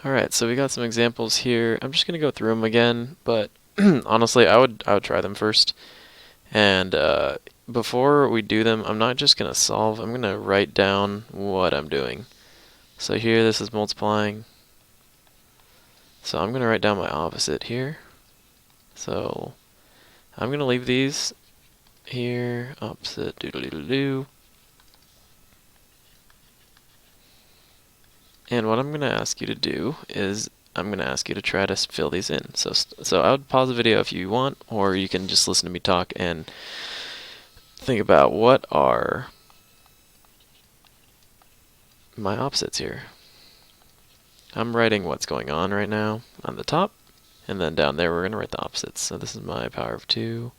Alright, so we got some examples here. I'm just going to go through them again, but honestly, I would try them first. And before we do them, I'm not just going to solve, I'm going to write down what I'm doing. So here, this is multiplying. So I'm going to write down my opposite here. So I'm going to leave these here, opposite, doodle-doodle-doo. And what I'm going to ask you to do is I'm going to ask you to try to fill these in. So I would pause the video if you want, or you can just listen to me talk and think about what are my opposites here. I'm writing what's going on right now on the top, and then down there we're going to write the opposites. So this is my power of 2,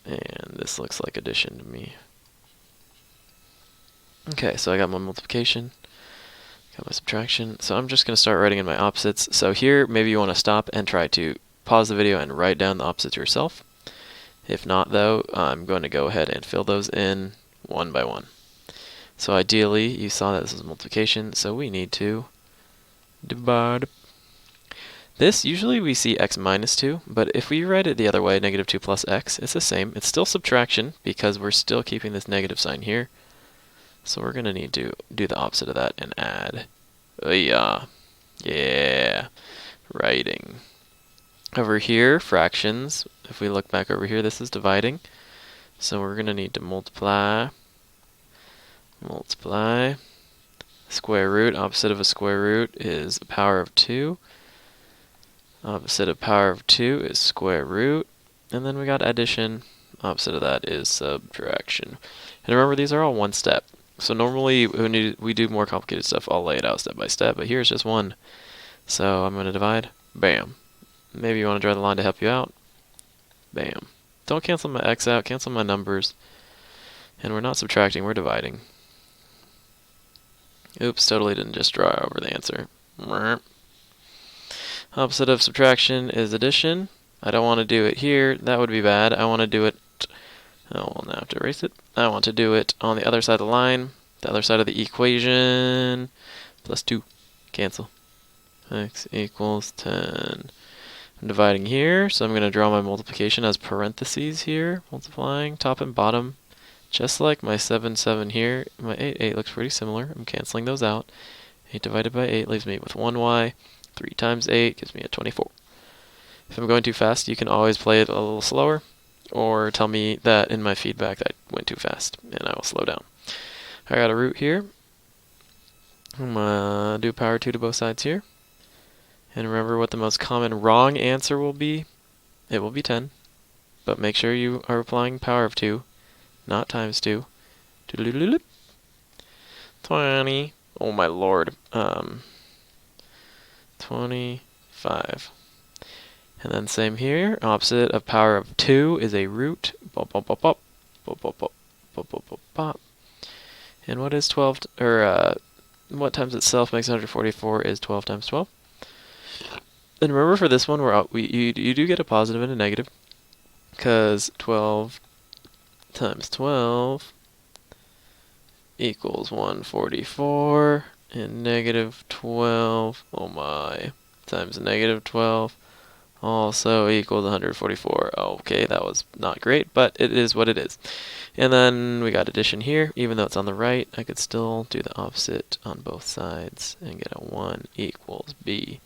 and this looks like addition to me. Okay, so I got my multiplication, got my subtraction. So I'm just going to start writing in my opposites. So here, maybe you want to stop and try to pause the video and write down the opposites yourself. If not, though, I'm going to go ahead and fill those in one by one. So ideally, you saw that this is multiplication, so we need to divide. This, usually we see x minus 2, but if we write it the other way, negative 2 plus x, it's the same. It's still subtraction, because we're still keeping this negative sign here. So we're going to need to do the opposite of that and add. Yeah. Writing. Over here, fractions. If we look back over here, this is dividing. So we're going to need to multiply. Multiply. Square root. Opposite of a square root is a power of 2. Opposite of power of 2 is square root. And then we got addition. Opposite of that is subtraction. And remember, these are all one step. So normally when we do more complicated stuff, I'll lay it out step by step, but here's just one. So I'm going to divide. Bam. Maybe you want to draw the line to help you out. Bam. Don't cancel my x out, cancel my numbers. And we're not subtracting, we're dividing. Oops, totally didn't just draw over the answer. Opposite of subtraction is addition. I don't want to do it here, that would be bad. I want to do it, oh, we'll now have to erase it. I want to do it on the other side of the line, the other side of the equation. Plus 2, cancel. X equals 10. I'm dividing here, so I'm going to draw my multiplication as parentheses here, multiplying top and bottom. Just like my 7, 7 here, my 8, 8 looks pretty similar. I'm canceling those out. 8 divided by 8 leaves me with 1y. 3 times 8 gives me a 24. If I'm going too fast, you can always play it a little slower, or tell me that in my feedback that I went too fast, and I will slow down. I got a root here. I'm going to do power 2 to both sides here. And remember what the most common wrong answer will be. It will be 10. But make sure you are applying power of 2, not times 2. 20. Oh my lord. 25. And then same here. Opposite of power of 2 is a root. Bop, bop, bop, bop. Bop, bop, bop. Bop, bop, bop, bop. And what is 12, what times itself makes 144 is 12 times 12. And remember for this one, you do get a positive and a negative, because 12 times 12 equals 144, and negative 12, oh my, times negative 12 also equals 144. Okay, that was not great, but it is what it is. And then we got addition here. Even though it's on the right, I could still do the opposite on both sides and get a 1 equals b.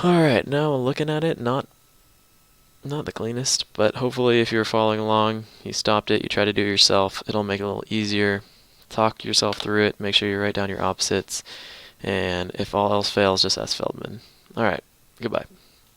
Alright, now looking at it, not the cleanest, but hopefully if you're following along, you stopped it, you try to do it yourself, it'll make it a little easier. Talk yourself through it, make sure you write down your opposites, and if all else fails, just ask Feldman. Alright, goodbye.